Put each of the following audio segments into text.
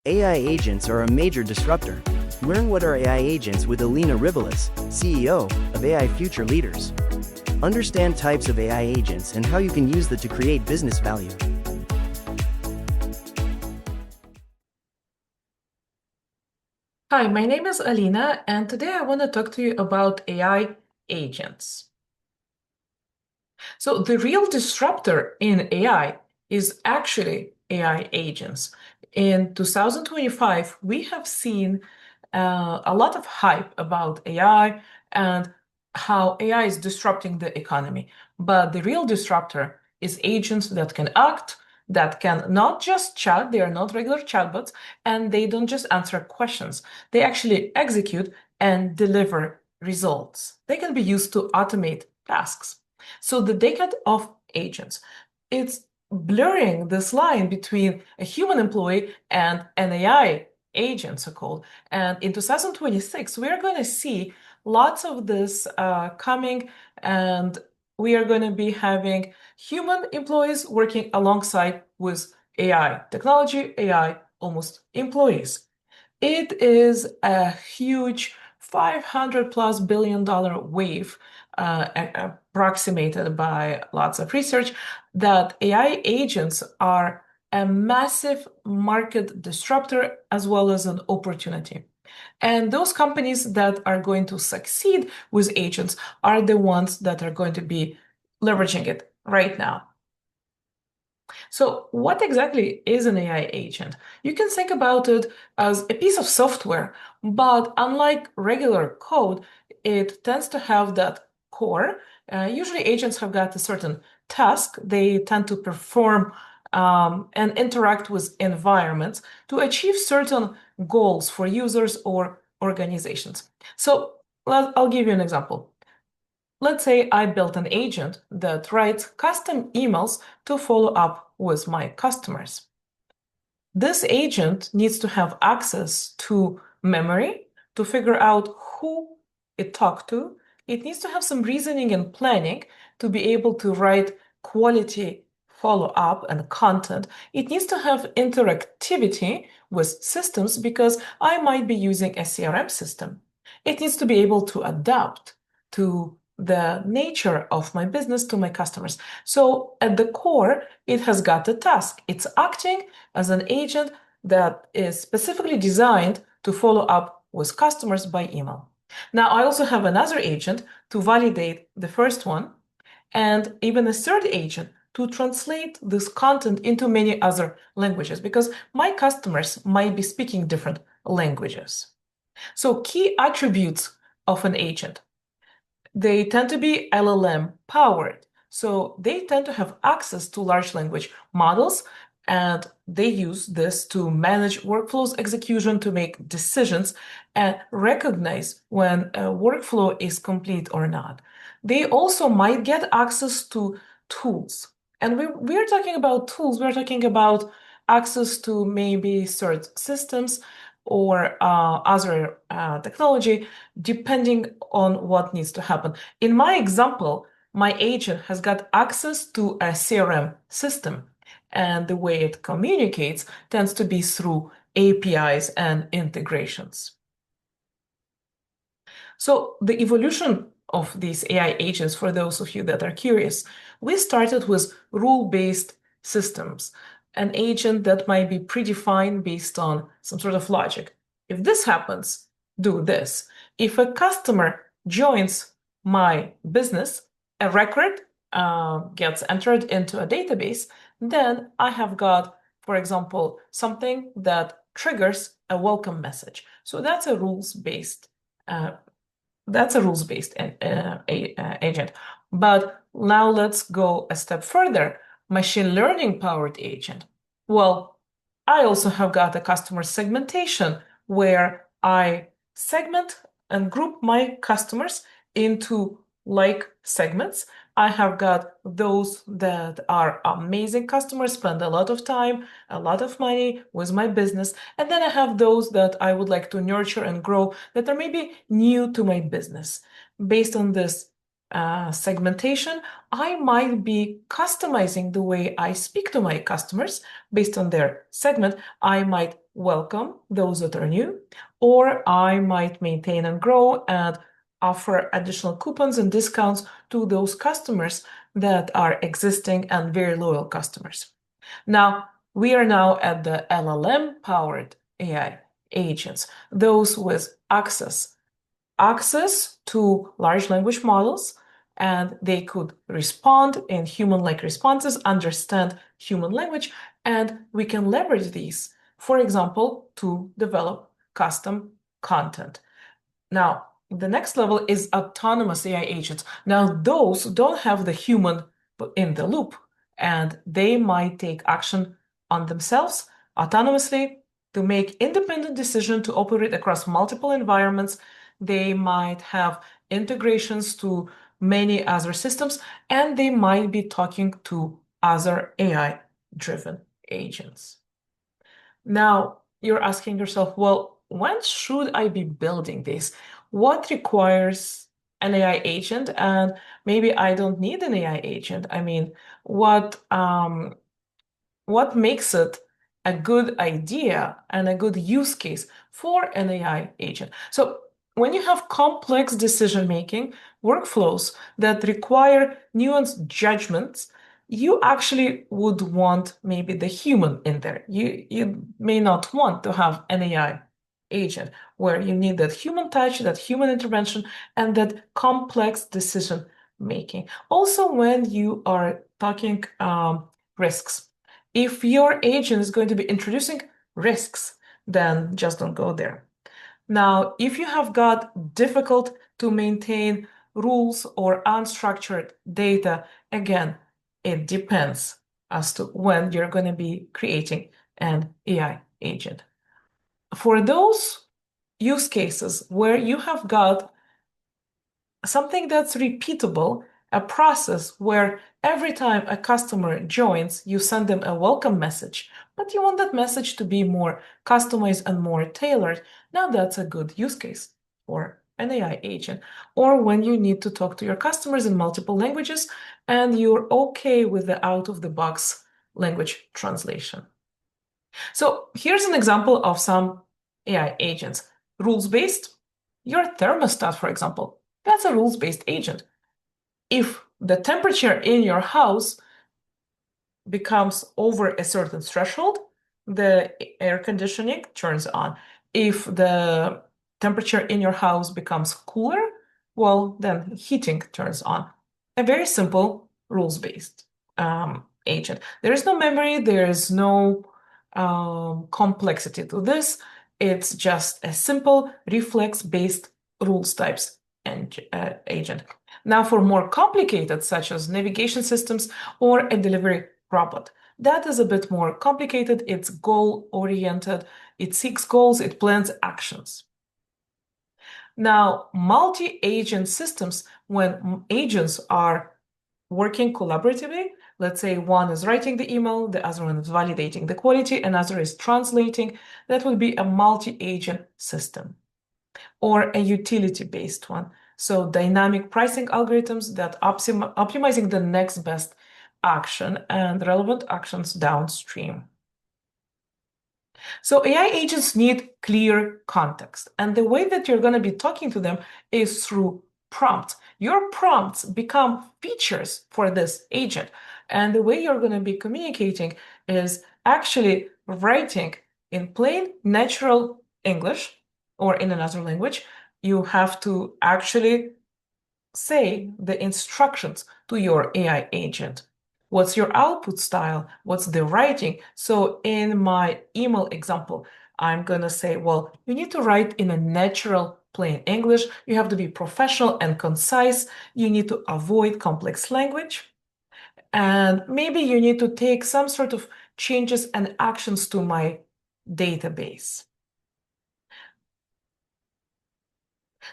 AI agents are a major disruptor. Learn what are AI agents with Alina Rivilis, CEO of AI Future Leaders. Understand types of AI agents and how you can use them to create business value. Hi, my name is Alina, and today I want to talk to you about AI agents. So the real disruptor in AI is actually AI agents. In 2025, we have seen a lot of hype about AI and how AI is disrupting the economy. But the real disruptor is agents that can act, that can not just chat, they are not regular chatbots, and they don't just answer questions. They actually execute and deliver results. They can be used to automate tasks. So the decade of agents, it's blurring this line between a human employee and an AI agent, so-called. And in 2026, we are going to see lots of this coming, and we are going to be having human employees working alongside with AI technology, AI almost employees. It is a huge $500+ billion wave, approximated by lots of research, that AI agents are a massive market disruptor as well as an opportunity. And those companies that are going to succeed with agents are the ones that are going to be leveraging it right now. So what exactly is an AI agent? You can think about it as a piece of software, but unlike regular code, it tends to have that core. Usually agents have got a certain task. They tend to perform and interact with environments to achieve certain goals for users or organizations. So I'll give you an example. Let's say I built an agent that writes custom emails to follow up with my customers. This agent needs to have access to memory to figure out who it talked to. It needs to have some reasoning and planning to be able to write quality follow-up and content. It needs to have interactivity with systems because I might be using a CRM system. It needs to be able to adapt to the nature of my business to my customers. So at the core, it has got a task. It's acting as an agent that is specifically designed to follow up with customers by email. Now, I also have another agent to validate the first one, and even a third agent to translate this content into many other languages, because my customers might be speaking different languages. So key attributes of an agent. They tend to be LLM powered. So they tend to have access to large language models, and they use this to manage workflows execution, to make decisions and recognize when a workflow is complete or not. They also might get access to tools. And we're talking about tools, we're talking about access to maybe search systems or other technology, depending on what needs to happen. In my example, my agent has got access to a CRM system, and the way it communicates tends to be through APIs and integrations. So the evolution of these AI agents, for those of you that are curious, we started with rule-based systems, an agent that might be predefined based on some sort of logic. If this happens, do this. If a customer joins my business, a record gets entered into a database, then I have got, for example, something that triggers a welcome message. So that's a rules-based agent. But now let's go a step further. Machine learning powered agent. Well, I also have got a customer segmentation where I segment and group my customers into like segments. I have got those that are amazing customers, spend a lot of time, a lot of money with my business. And then I have those that I would like to nurture and grow that are maybe new to my business. Based on this segmentation, I might be customizing the way I speak to my customers based on their segment. I might welcome those that are new, or I might maintain and grow and offer additional coupons and discounts to those customers that are existing and very loyal customers. Now, we are now at the LLM-powered AI agents, those with access to large language models, and they could respond in human-like responses, understand human language, and we can leverage these, for example, to develop custom content. Now, the next level is autonomous AI agents. Now, those don't have the human in the loop, and they might take action on themselves autonomously to make independent decisions to operate across multiple environments. They might have integrations to many other systems, and they might be talking to other AI-driven agents. Now, you're asking yourself, well, when should I be building this? What requires an AI agent? And maybe I don't need an AI agent. I mean, what makes it a good idea and a good use case for an AI agent? So when you have complex decision-making workflows that require nuanced judgments, you actually would want maybe the human in there. You may not want to have an AI agent where you need that human touch, that human intervention, and that complex decision making. Also, when you are talking risks, if your agent is going to be introducing risks, then just don't go there. Now, if you have got difficult to maintain rules or unstructured data, again, it depends as to when you're going to be creating an AI agent. For those use cases where you have got something that's repeatable, a process where every time a customer joins, you send them a welcome message, but you want that message to be more customized and more tailored. Now that's a good use case for an AI agent. Or when you need to talk to your customers in multiple languages and you're okay with the out-of-the-box language translation. So here's an example of some AI agents. Rules-based, your thermostat, for example, that's a rules-based agent. If the temperature in your house becomes over a certain threshold, the air conditioning turns on. If the temperature in your house becomes cooler, well, then heating turns on. A very simple rules-based agent. There is no memory, there is no complexity to this. It's just a simple reflex-based rules types agent. Now, for more complicated, such as navigation systems or a delivery robot, that is a bit more complicated. It's goal-oriented. It seeks goals. It plans actions. Now, multi-agent systems, when agents are working collaboratively, let's say one is writing the email, the other one is validating the quality, another is translating, that would be a multi-agent system. Or a utility-based one. So dynamic pricing algorithms that optimizing the next best action and relevant actions downstream. So AI agents need clear context, and the way that you're going to be talking to them is through prompts. Your prompts become features for this agent, and the way you're going to be communicating is actually writing in plain, natural English or in another language. You have to actually say the instructions to your AI agent. What's your output style? What's the writing? So in my email example, I'm going to say, well, you need to write in a natural, plain English. You have to be professional and concise. You need to avoid complex language. And maybe you need to take some sort of changes and actions to my database.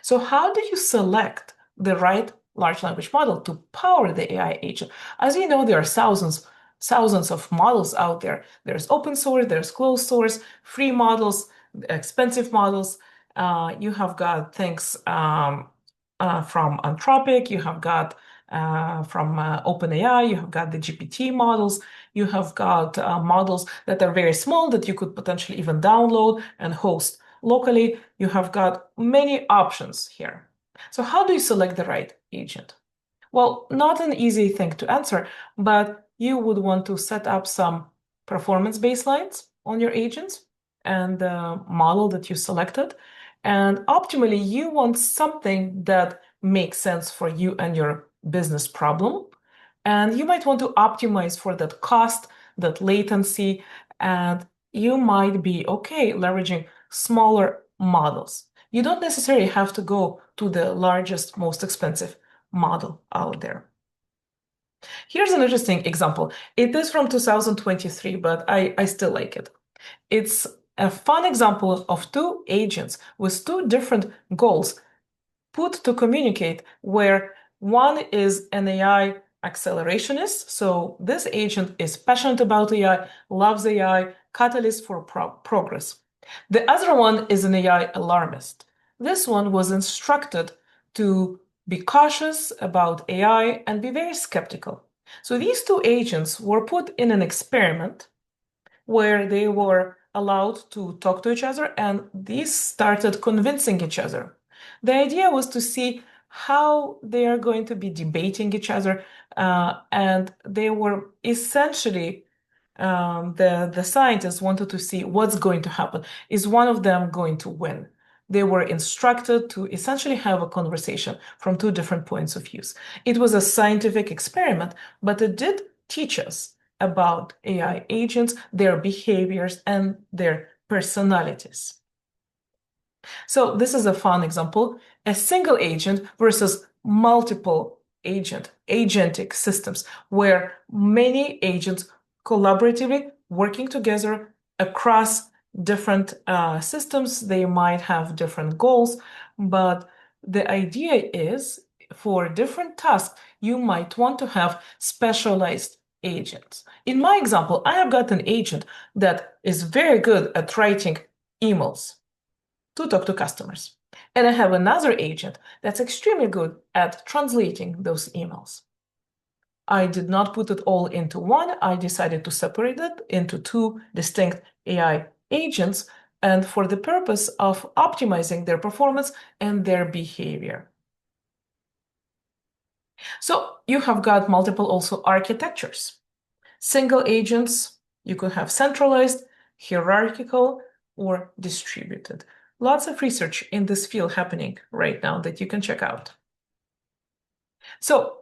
So how do you select the right large language model to power the AI agent? As you know, there are thousands of models out there. There's open source, there's closed source, free models, expensive models. You have got things from Anthropic, you have got from OpenAI, you have got the GPT models, you have got models that are very small that you could potentially even download and host locally. You have got many options here. So how do you select the right agent? Well, not an easy thing to answer, but you would want to set up some performance baselines on your agents and the model that you selected. And optimally, you want something that makes sense for you and your business problem. And you might want to optimize for that cost, that latency, and you might be okay leveraging smaller models. You don't necessarily have to go to the largest, most expensive model out there. Here's an interesting example. It is from 2023, but I still like it. It's a fun example of two agents with two different goals put to communicate, where one is an AI accelerationist. So this agent is passionate about AI, loves AI, catalyst for progress. The other one is an AI alarmist. This one was instructed to be cautious about AI and be very skeptical. So these two agents were put in an experiment where they were allowed to talk to each other, and these started convincing each other. The idea was to see how they are going to be debating each other, and they were essentially the scientists wanted to see what's going to happen. Is one of them going to win? They were instructed to essentially have a conversation from two different points of view. It was a scientific experiment, but it did teach us about AI agents, their behaviors, and their personalities. So this is a fun example, a single agent versus multiple agentic systems, where many agents collaboratively working together across different systems. They might have different goals, but the idea is for different tasks, you might want to have specialized agents. In my example, I have got an agent that is very good at writing emails to talk to customers. And I have another agent that's extremely good at translating those emails. I did not put it all into one. I decided to separate it into two distinct AI agents, and for the purpose of optimizing their performance and their behavior. So you have got multiple also architectures. Single agents, you could have centralized, hierarchical, or distributed. Lots of research in this field happening right now that you can check out. So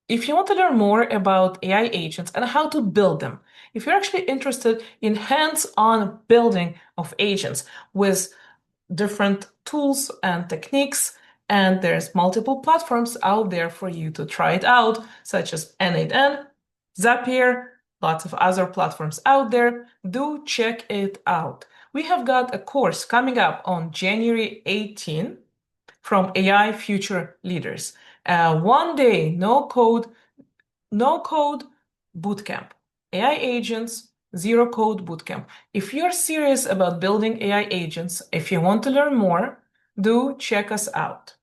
if you want to learn more about AI agents and how to build them, if you're actually interested in hands-on building of agents with different tools and techniques, and there's multiple platforms out there for you to try it out, such as N8N, Zapier, lots of other platforms out there. Do check it out. We have got a course coming up on January 18 from AI Future Leaders. One day, no code bootcamp. AI agents, zero code bootcamp. If you're serious about building AI agents, if you want to learn more, do check us out.